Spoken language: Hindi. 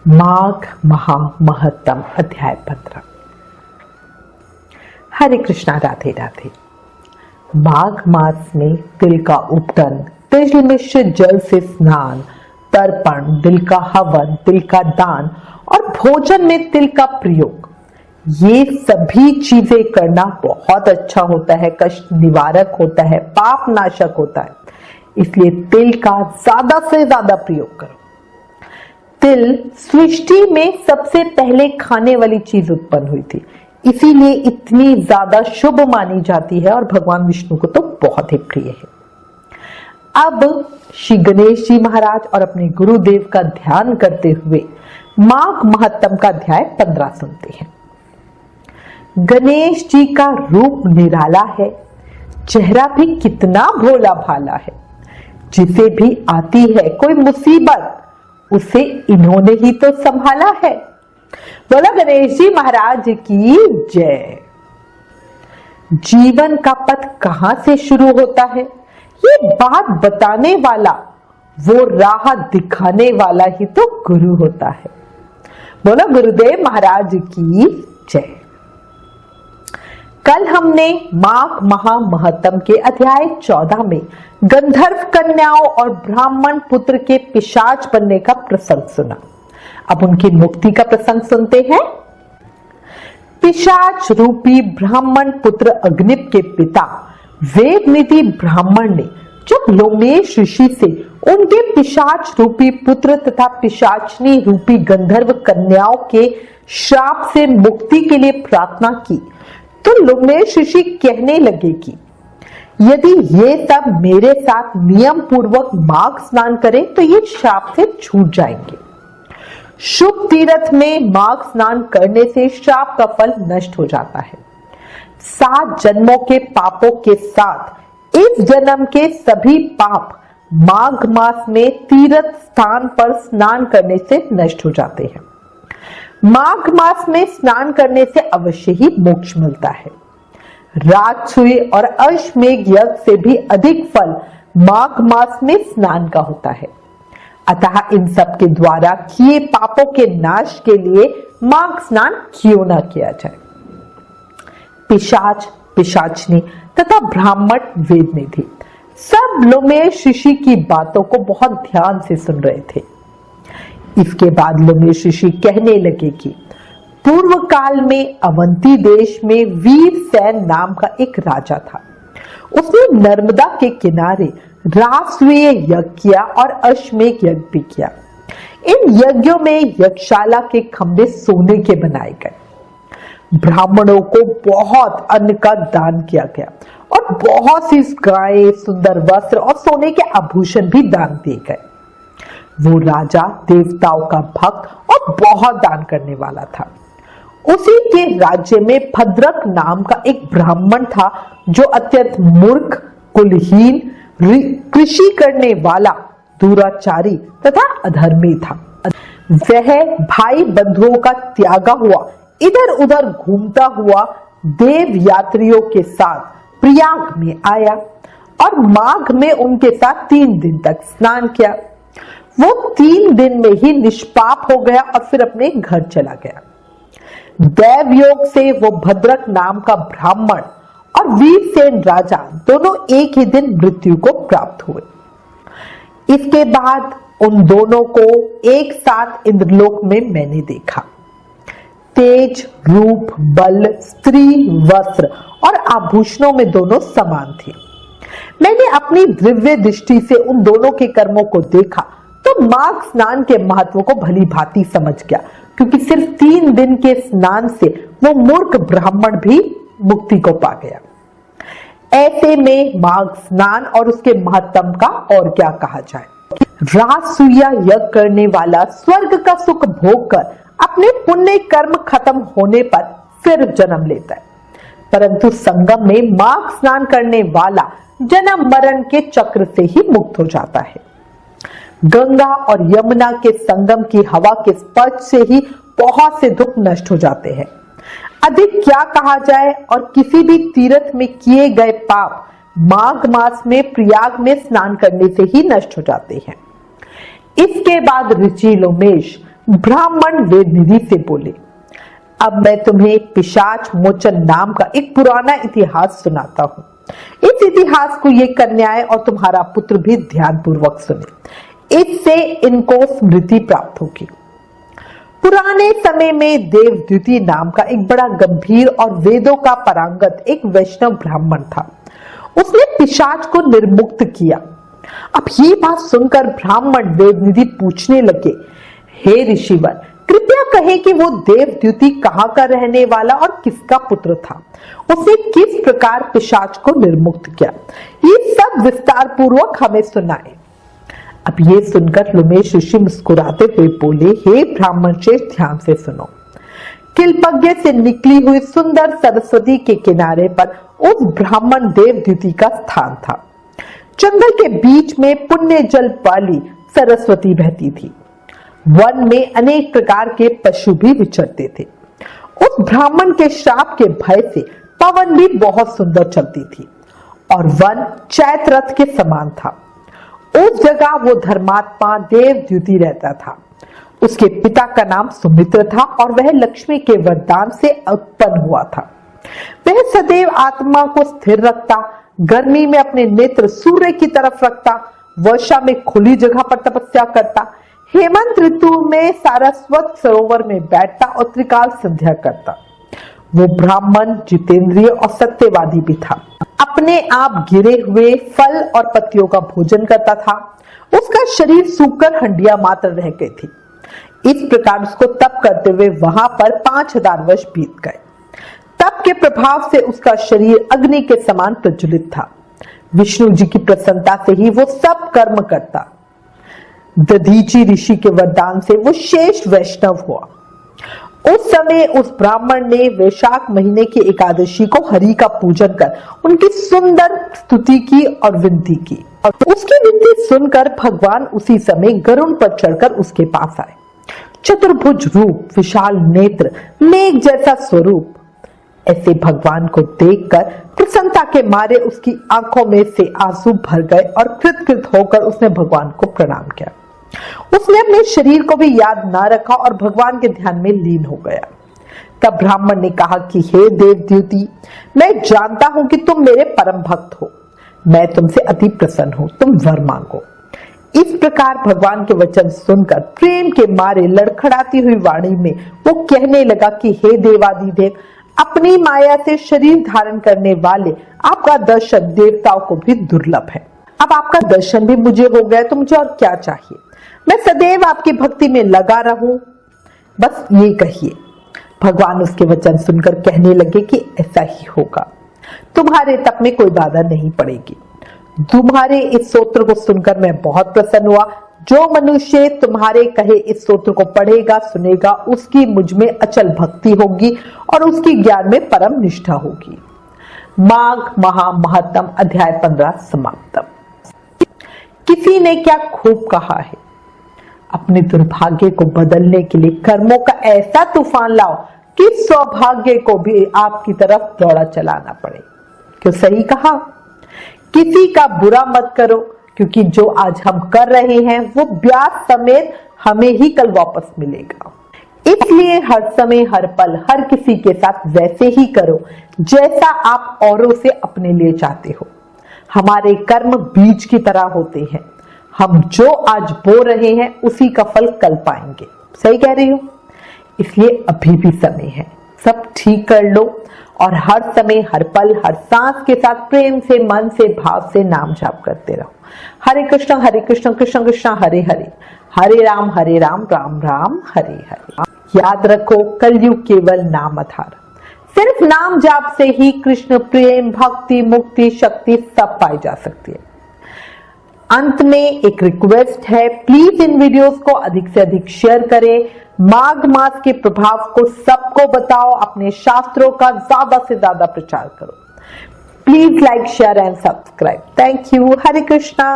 माघ महामहत्तम अध्याय 15। हरे कृष्णा, राधे राधे। माघ मास में तिल का उपटन, तिल मिश्र जल से स्नान, तर्पण, तिल का हवन, तिल का दान और भोजन में तिल का प्रयोग, ये सभी चीजें करना बहुत अच्छा होता है, कष्ट निवारक होता है, पाप नाशक होता है। इसलिए तिल का ज्यादा से ज्यादा प्रयोग करो। तिल सृष्टि में सबसे पहले खाने वाली चीज उत्पन्न हुई थी, इसीलिए इतनी ज्यादा शुभ मानी जाती है और भगवान विष्णु को तो बहुत ही प्रिय है। अब श्री गणेश जी महाराज और अपने गुरुदेव का ध्यान करते हुए माघ महत्तम का अध्याय 15 सुनते हैं। गणेश जी का रूप निराला है, चेहरा भी कितना भोला भाला है। जिसे भी आती है कोई मुसीबत, उसे इन्होंने ही तो संभाला है। बोला गणेश जी महाराज की जय। जीवन का पथ कहां से शुरू होता है, ये बात बताने वाला, वो राह दिखाने वाला ही तो गुरु होता है। बोला गुरुदेव महाराज की जय। कल हमने माघ महामहत्तम के अध्याय 14 में गंधर्व कन्याओं और ब्राह्मण पुत्र के पिशाच बनने का प्रसंग सुना। अब उनकी मुक्ति का प्रसंग सुनते हैं। पिशाच रूपी ब्राह्मण पुत्र अग्निप के पिता वेदनिधि ब्राह्मण ने जब लोमेश ऋषि से उनके पिशाच रूपी पुत्र तथा पिशाचनी रूपी गंधर्व कन्याओं के श्राप से मुक्ति के लिए प्रार्थना की, तो लोमेश ऋषि कहने लगे कि यदि ये सब मेरे साथ नियम पूर्वक माघ स्नान करें तो ये श्राप से छूट जाएंगे। शुभ तीर्थ में माघ स्नान करने से श्राप का फल नष्ट हो जाता है। 7 जन्मों के पापों के साथ इस जन्म के सभी पाप माघ मास में तीर्थ स्थान पर स्नान करने से नष्ट हो जाते हैं। माघ मास में स्नान करने से अवश्य ही मोक्ष मिलता है। राजसूय और अश्वमेघ यज्ञ से भी अधिक फल माघ मास में स्नान का होता है। अतः इन सब के द्वारा किए पापों के नाश के लिए माघ स्नान क्यों न किया जाए। पिशाच, पिशाचनी तथा ब्राह्मण वेदनिधि सब लोमेश ऋषि की बातों को बहुत ध्यान से सुन रहे थे। इसके बाद लोमेश ऋषि कहने लगे कि पूर्व काल में अवंती देश में वीरसेन नाम का एक राजा था। उसने नर्मदा के किनारे राजसूय यज्ञ किया और अश्वमेघ यज्ञ भी किया। इन यज्ञों में यज्ञशाला के खंभे सोने के बनाए गए। ब्राह्मणों को बहुत अन्न का दान किया गया और बहुत सी गायें, सुंदर वस्त्र और सोने के आभूषण भी दान दिए गए। वो राजा देवताओं का भक्त और बहुत दान करने वाला था। उसी के राज्य में भद्रक नाम का एक ब्राह्मण था जो अत्यंत मूर्ख, कुलहीन, कृषि करने वाला, दुराचारी तथा अधर्मी था। वह भाई बंधुओं का त्यागा हुआ इधर उधर घूमता हुआ देव यात्रियों के साथ प्रयाग में आया और माघ में उनके साथ 3 दिन तक स्नान किया। वो 3 दिन में ही निष्पाप हो गया और फिर अपने घर चला गया। दैव योग से वो भद्रक नाम का ब्राह्मण और वीरसेन राजा दोनों एक ही दिन मृत्यु को प्राप्त हुए। इसके बाद उन दोनों को एक साथ इंद्रलोक में मैंने देखा। तेज, रूप, बल, स्त्री, वस्त्र और आभूषणों में दोनों समान थे। मैंने अपनी दिव्य दृष्टि से उन दोनों के कर्मों को देखा तो माघ स्नान के महत्व को भली भांति समझ गया, क्योंकि सिर्फ 3 दिन के स्नान से वो मूर्ख ब्राह्मण भी मुक्ति को पा गया। ऐसे में माघ स्नान और उसके महत्तम का और क्या कहा जाए। राजसूय यज्ञ करने वाला स्वर्ग का सुख भोग कर अपने पुण्य कर्म खत्म होने पर फिर जन्म लेता है, परंतु संगम में माघ स्नान करने वाला जन्म मरण के चक्र से ही मुक्त हो जाता है। गंगा और यमुना के संगम की हवा के स्पर्श से ही बहुत से दुख नष्ट हो जाते हैं। अधिक क्या कहा जाए, और किसी भी तीर्थ में किए गए पाप माघ मास में प्रयाग में स्नान करने से ही नष्ट हो जाते हैं। इसके बाद ऋषि लोमेश ब्राह्मण वेदनिधि से बोले, अब मैं तुम्हें पिशाच मोचन नाम का एक पुराना इतिहास सुनाता हूँ। इस इतिहास को ये कन्याएं और तुम्हारा पुत्र भी ध्यानपूर्वक सुने, इससे इनको स्मृति प्राप्त होगी। पुराने समय में देवद्युति नाम का एक बड़ा गंभीर और वेदों का पारंगत एक वैष्णव ब्राह्मण था। उसने पिशाच को निर्मुक्त किया। अब ये बात सुनकर ब्राह्मण वेदनिधि पूछने लगे, हे ऋषिवर, कृपया कहे कि वो देवद्युति कहाँ का रहने वाला और किसका पुत्र था? उसने किस प्रकार पिशाच को निर्मुक्त किया? ये सब विस्तार पूर्वक हमें सुनाए। अब ये सुनकर लोमेश ऋषि मुस्कुराते हुए बोले, हे ब्राह्मण श्रेष्ठ, ध्यान से सुनो। किलपज्ञ से निकली हुई सुंदर सरस्वती के किनारे पर उस ब्राह्मण देवद्युति का स्थान था। जंगल के बीच में पुण्य जल वाली सरस्वती बहती थी। वन में अनेक प्रकार के पशु भी विचरते थे। उस ब्राह्मण के श्राप के भय से पवन भी बहुत सुंदर चलती थी और वन चैत्र रथ के समान था। उस जगह वो धर्मात्मा देवद्युति रहता था। उसके पिता का नाम सुमित्र था और वह लक्ष्मी के वरदान से उत्पन्न हुआ था। वह सदैव आत्मा को स्थिर रखता, गर्मी में अपने नेत्र सूर्य की तरफ रखता, वर्षा में खुली जगह पर तपस्या करता, हेमंत ऋतु में सारस्वत सरोवर में बैठता और त्रिकाल संध्या करता। वो ब्राह्मण जितेंद्रिय और सत्यवादी भी था। अपने आप गिरे हुए फल और पत्तियों का भोजन करता था। उसका शरीर सूखकर हड्डियां मात्र रह गई थी। इस प्रकार उसको तप करते हुए वहां पर 5000 वर्ष बीत गए। तप के प्रभाव से उसका शरीर अग्नि के समान प्रज्वलित था। विष्णु जी की प्रसन्नता से ही वो सब कर्म करता। दधीची ऋषि के वरदान से वो शेष वैष्णव हुआ। उस समय उस ब्राह्मण ने वैशाख महीने की एकादशी को हरि का पूजन कर उनकी सुंदर स्तुति की और विनती की। और उसकी विनती सुनकर भगवान उसी समय गरुड़ पर चढ़कर उसके पास आए। चतुर्भुज रूप, विशाल नेत्र, मेघ जैसा स्वरूप, ऐसे भगवान को देखकर प्रसन्नता के मारे उसकी आंखों में से आंसू भर गए और कृतकृत होकर उसने भगवान को प्रणाम किया। उसने अपने शरीर को भी याद ना रखा और भगवान के ध्यान में लीन हो गया। तब ब्राह्मण ने कहा कि हे देवद्युति, मैं जानता हूं कि तुम मेरे परम भक्त हो। मैं तुमसे अति प्रसन्न हूं, तुम वर मांगो। इस प्रकार भगवान के वचन सुनकर प्रेम के मारे लड़खड़ाती हुई वाणी में वो कहने लगा कि हे देवादिदेव, अपनी माया से शरीर धारण करने वाले आपका दर्शन देवताओं को भी दुर्लभ है। अब आपका दर्शन भी मुझे हो गया, तो मुझे और क्या चाहिए? मैं सदैव आपकी भक्ति में लगा रहूं, बस ये कहिए। भगवान उसके वचन सुनकर कहने लगे कि ऐसा ही होगा, तुम्हारे तप में कोई बाधा नहीं पड़ेगी। तुम्हारे इस स्तोत्र को सुनकर मैं बहुत प्रसन्न हुआ। जो मनुष्य तुम्हारे कहे इस स्तोत्र को पढ़ेगा सुनेगा, उसकी मुझ में अचल भक्ति होगी और उसकी ज्ञान में परम निष्ठा होगी। माघ महामहत्तम अध्याय 15 समाप्त। किसी ने क्या खूब कहा है, अपने दुर्भाग्य को बदलने के लिए कर्मों का ऐसा तूफान लाओ कि सौभाग्य को भी आपकी तरफ दौड़ा चलाना पड़े। क्यों सही कहा? किसी का बुरा मत करो, क्योंकि जो आज हम कर रहे हैं वो ब्याज समेत हमें ही कल वापस मिलेगा। इसलिए हर समय हर पल हर किसी के साथ वैसे ही करो जैसा आप औरों से अपने लिए चाहते हो। हमारे कर्म बीज की तरह होते हैं, हम जो आज बो रहे हैं उसी का फल कल पाएंगे। सही कह रही हूं? इसलिए अभी भी समय है, सब ठीक कर लो और हर समय हर पल हर सांस के साथ प्रेम से मन से भाव से नाम जाप करते रहो। हरे कृष्ण कृष्ण कृष्ण हरे हरे, हरे राम राम राम हरे हरे। याद रखो, कलयुग केवल नाम आधार। सिर्फ नाम जाप से ही कृष्ण प्रेम, भक्ति, मुक्ति, शक्ति सब पाई जा सकती है। अंत में एक रिक्वेस्ट है, प्लीज इन वीडियोस को अधिक से अधिक शेयर करें। माघ मास के प्रभाव को सबको बताओ, अपने शास्त्रों का ज्यादा से ज्यादा प्रचार करो। Please like, share and subscribe. Thank you. Hare Krishna.